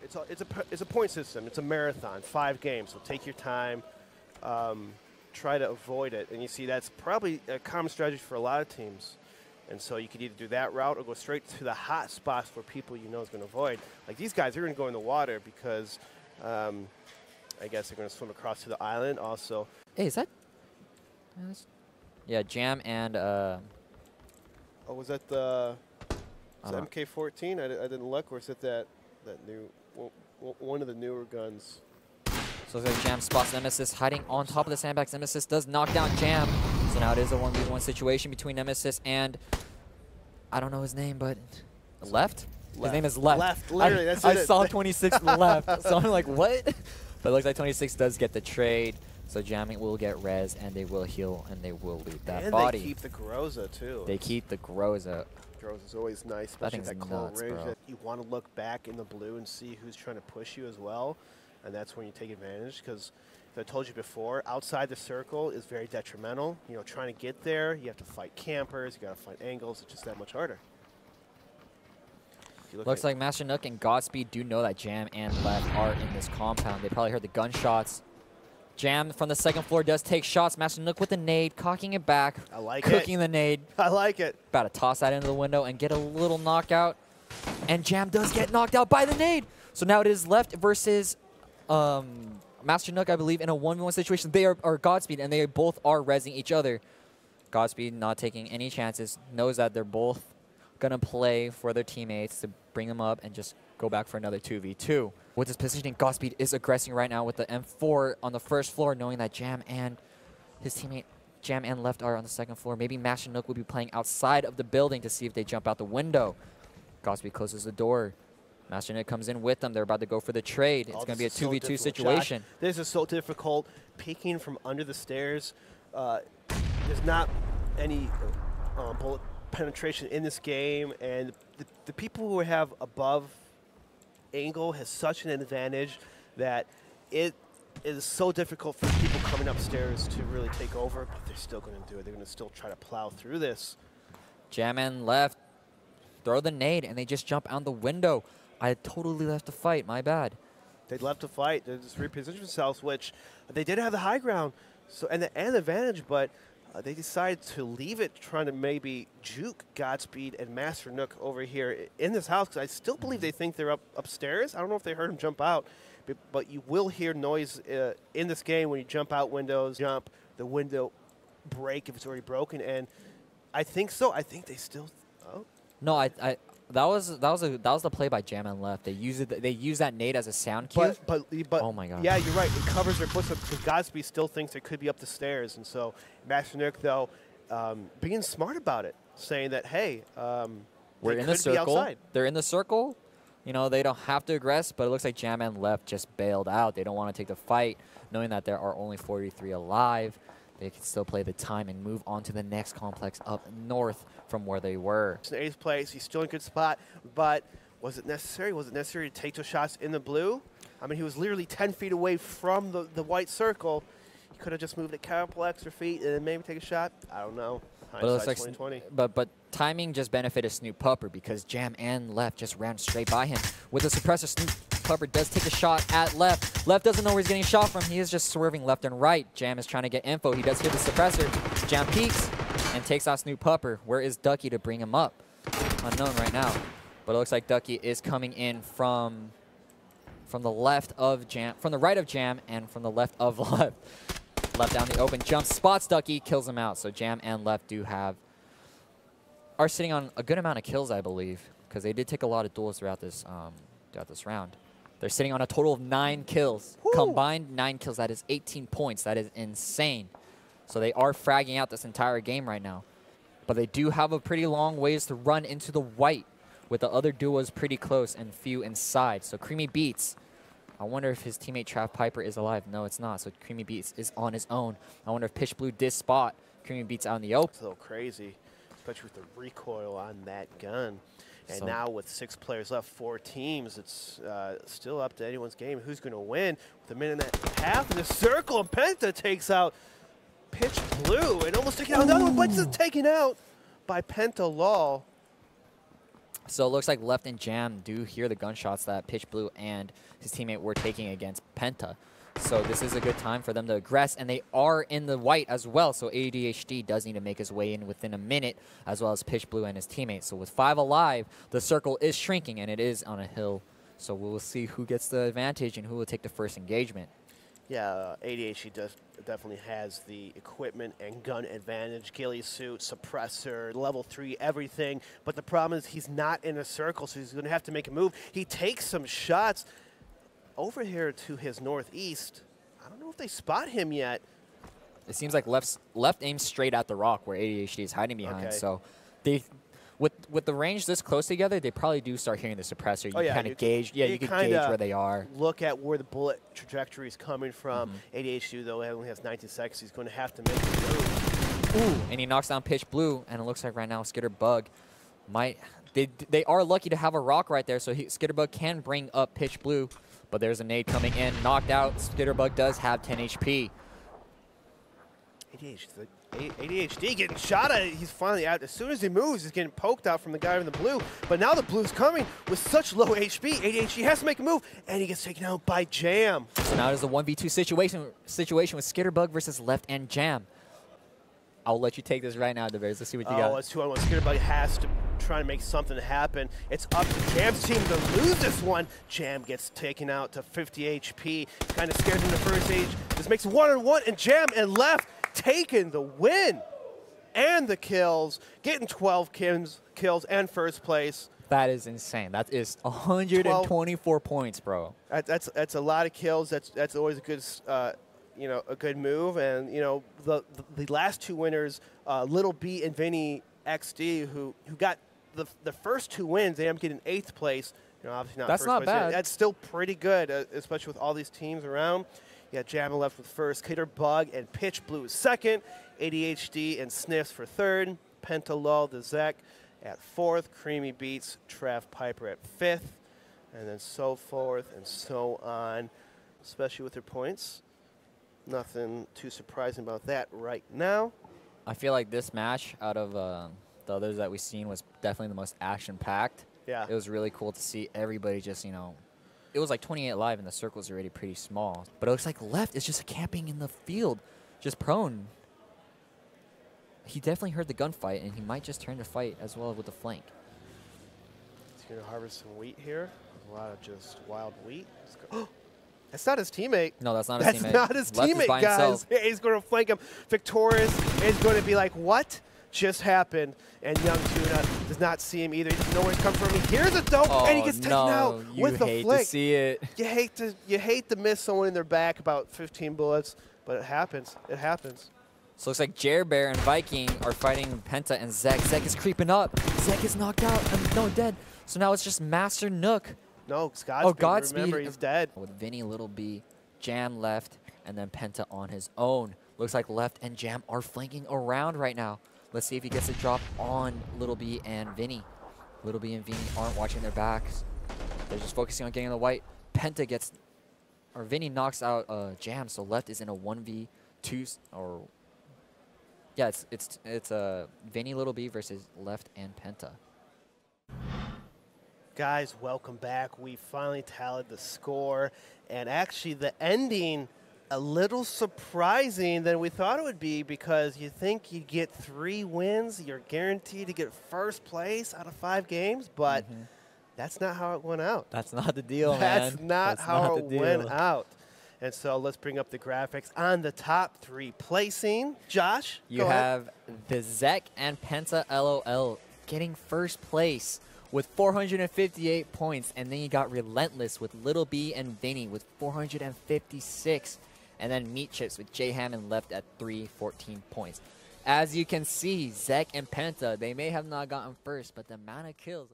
it's a point system. It's a marathon, 5 games. So take your time, try to avoid it. And you see, that's probably a common strategy for a lot of teams. And so you could either do that route or go straight to the hot spots where people you know is going to avoid. Like these guys, they're going to go in the water because I guess they're going to swim across to the island. Also, hey, is that? Yeah, Jam and. Oh, was that the MK14? I didn't look. Or is it that new one of the newer guns? So it's like Jam spots Nemesis hiding on top of the sandbags. Nemesis does knock down Jam. So now it is a 1v1 situation between Nemesis and I don't know his name, but Left? His name is Left. Left, literally. That's I it. saw 26 Left, so I'm like, what? But it looks like 26 does get the trade. So Jamming will get res, and they will heal, and they will loot that body. And they keep the Groza, too. They keep the Groza. Groza's always nice, especially that close range. Bro. You want to look back in the blue and see who's trying to push you as well, and that's when you take advantage, because I told you before, outside the circle is very detrimental. You know, trying to get there, you have to fight campers, you got to fight angles. It's just that much harder. Looks like Master Nook and Godspeed do know that Jam and Left are in this compound. They probably heard the gunshots. Jam from the second floor does take shots. Master Nook with the nade, cocking it back. I like cooking the nade. I like it. About to toss that into the window and get a little knockout. And Jam does get knocked out by the nade. So now it is Left versus Master Nook, I believe, in a 1v1 situation. They are Godspeed, and they both are rezzing each other. Godspeed not taking any chances, knows that they're both going to play for their teammates to bring them up and just go back for another 2v2. With this positioning, Godspeed is aggressing right now with the M4 on the first floor, knowing that Jam and his teammate, Jam and Left, are on the second floor. Maybe Master Nook will be playing outside of the building to see if they jump out the window. Godspeed closes the door. Master Nook comes in with them. They're about to go for the trade. It's going to be a 2v2 situation. This is so difficult. Peeking from under the stairs. There's not any bullet penetration in this game, and the people who have above angle has such an advantage that it is so difficult for people coming upstairs to really take over, but they're still going to do it. They're going to still try to plow through this. Jam and Left throw the nade, and they just jump out the window. I totally left the fight. My bad. They left the fight. They just repositioned themselves, which they did have the high ground and the advantage, but they decided to leave it, trying to maybe juke Godspeed and Master Nook over here in this house, because I still believe they think they're upstairs. I don't know if they heard him jump out, but you will hear noise in this game when you jump out windows, jump, the window break if it's already broken, and I think so. I think they still. Oh. No, that was the play by Jam and Left. They use it. They use that nade as a sound cue. But oh my god. Yeah, you're right. It covers their footsteps because Godspeed still thinks they could be up the stairs, and so Master Nook, though, being smart about it, saying that hey, we're in the circle. They're in the circle. You know, they don't have to aggress, but it looks like Jam and Left just bailed out. They don't want to take the fight, knowing that there are only 43 alive. They can still play the time and move on to the next complex up north from where they were. It's in 8th place. He's still in a good spot, but was it necessary? Was it necessary to take those shots in the blue? I mean, he was literally 10 feet away from the white circle. He could have just moved a couple extra feet and then maybe take a shot. I don't know. Hindsight 2020. But timing just benefited Snoop Pupper because Jam and Left just ran straight by him. With the suppressor, Snoop Pupper does take a shot at Left. Left doesn't know where he's getting shot from. He is just swerving left and right. Jam is trying to get info. He does hit the suppressor. Jam peeks and takes out Snoop Pupper. Where is Ducky to bring him up? Unknown right now. But it looks like Ducky is coming in from the left of Jam, from the right of Jam, and from the left of Left. Left down the open, jumps, spots Ducky, kills him out. So Jam and Left are sitting on a good amount of kills, I believe, because they did take a lot of duels throughout this round. They're sitting on a total of 9 kills. Woo! Combined 9 kills. That is 18 points. That is insane. So they are fragging out this entire game right now. But they do have a pretty long ways to run into the white, with the other duos pretty close and few inside. So Creamy Beats, I wonder if his teammate Trav Piper is alive. No, it's not. So Creamy Beats is on his own. I wonder if Pitch Blue did spot Creamy Beats out in the open. It's a little crazy, especially with the recoil on that gun. And now with 6 players left, 4 teams, it's still up to anyone's game. Who's going to win? With a minute and a half in the circle, and Penta takes out Pitch Blue and almost taking out another one, but it's taken out by Penta Law. So it looks like Left and Jam do hear the gunshots that Pitch Blue and his teammate were taking against Penta. So this is a good time for them to aggress, and they are in the white as well. So ADHD does need to make his way in within a minute, as well as Pitch Blue and his teammates. So with 5 alive, the circle is shrinking, and it is on a hill. So we'll see who gets the advantage and who will take the first engagement. Yeah, ADHD definitely has the equipment and gun advantage. Ghillie suit, suppressor, level 3, everything. But the problem is he's not in a circle, so he's going to have to make a move. He takes some shots over here to his northeast. I don't know if they spot him yet. It seems like left aims straight at the rock where ADHD is hiding behind. Okay. So they, with the range this close together, they probably do start hearing the suppressor. You kind of gauge. Yeah, you can gauge where they are. Look at where the bullet trajectory is coming from. ADHD, though, only has 19 seconds. He's going to have to make a move. Ooh, and he knocks down Pitch Blue, and it looks like right now Skitterbug might. They are lucky to have a rock right there, so Skitterbug can bring up Pitch Blue. But there's a nade coming in, knocked out. Skitterbug does have 10 HP. ADHD getting shot at. He's finally out. As soon as he moves, he's getting poked out from the guy in the blue. But now the blue's coming with such low HP. ADHD has to make a move, and he gets taken out by Jam. So now there's a 1v2 situation with Skitterbug versus Left and Jam. I'll let you take this right now, DeBears. Let's see what you got. Oh, it's 2-on-1. Skitterbug has to try to make something happen. It's up to Jam's team to lose this one. Jam gets taken out to 50 HP. Kind of scared in the first stage. This makes 1-on-1, and Jam and Left taking the win and the kills, getting 12 kills and first place. That is insane. That is 124 points, bro. That's a lot of kills. That's always a good a good move. And the last 2 winners, Little B and Vinny XD, who got the first 2 wins, they end up getting 8th place. Obviously not that's first not place. bad. That's still pretty good, especially with all these teams around. Yeah, Jam Left with first, Skitterbug and Pitch Blue is second, ADHD and Sniffs for third, Pentalol, the Zek at 4th, Creamy Beats, Trav Piper at 5th, and then so forth and so on, especially with their points. Nothing too surprising about that right now. I feel like this match, out of the others that we've seen, was definitely the most action-packed. Yeah. It was really cool to see everybody just, it was like 28 live, and the circle's already pretty small. But it looks like Left is just camping in the field, just prone. He definitely heard the gunfight, and he might just turn to fight as well with the flank. He's going to harvest some wheat here. A lot of just wild wheat. That's not his teammate. No, that's not his teammate. That's not his teammate, guys. He's going to flank him. Victorious is going to be like, what just happened? And Young Tuna does not see him either. He doesn't know where he's coming from. He hears it, though, and he gets taken out with the flick. You hate to see it. You hate to miss someone in their back about 15 bullets, but it happens. It happens. So it looks like Jer Bear and Viking are fighting Penta and Zek. Zek is creeping up. Zek is knocked out. No, dead. So now it's just Master Nook. No, Godspeed. Godspeed. Remember, he's dead. With Vinny, Little B, Jam Left, and then Penta on his own. Looks like Left and Jam are flanking around right now. Let's see if he gets a drop on Little B and Vinny. Little B and Vinny aren't watching their backs. They're just focusing on getting the white. Penta gets, or Vinny knocks out Jam, so Left is in a 1v2, or yeah, it's Vinny, Little B versus Left and Penta. Guys, welcome back. We finally tallied the score, and actually the ending a little surprising than we thought it would be, because you think you get 3 wins, you're guaranteed to get first place out of 5 games, but that's not how it went out. That's not the deal, man. That's not how it went out. And so let's bring up the graphics on the top 3 placing. Josh, you have the Zek and Penta LOL getting first place with 458 points, and then you got Relentless with Little B and Vinny with 456. And then Meat Chips with J-Ham and Left at 314 points. As you can see, Zek and Penta, they may have not gotten first, but the amount of kills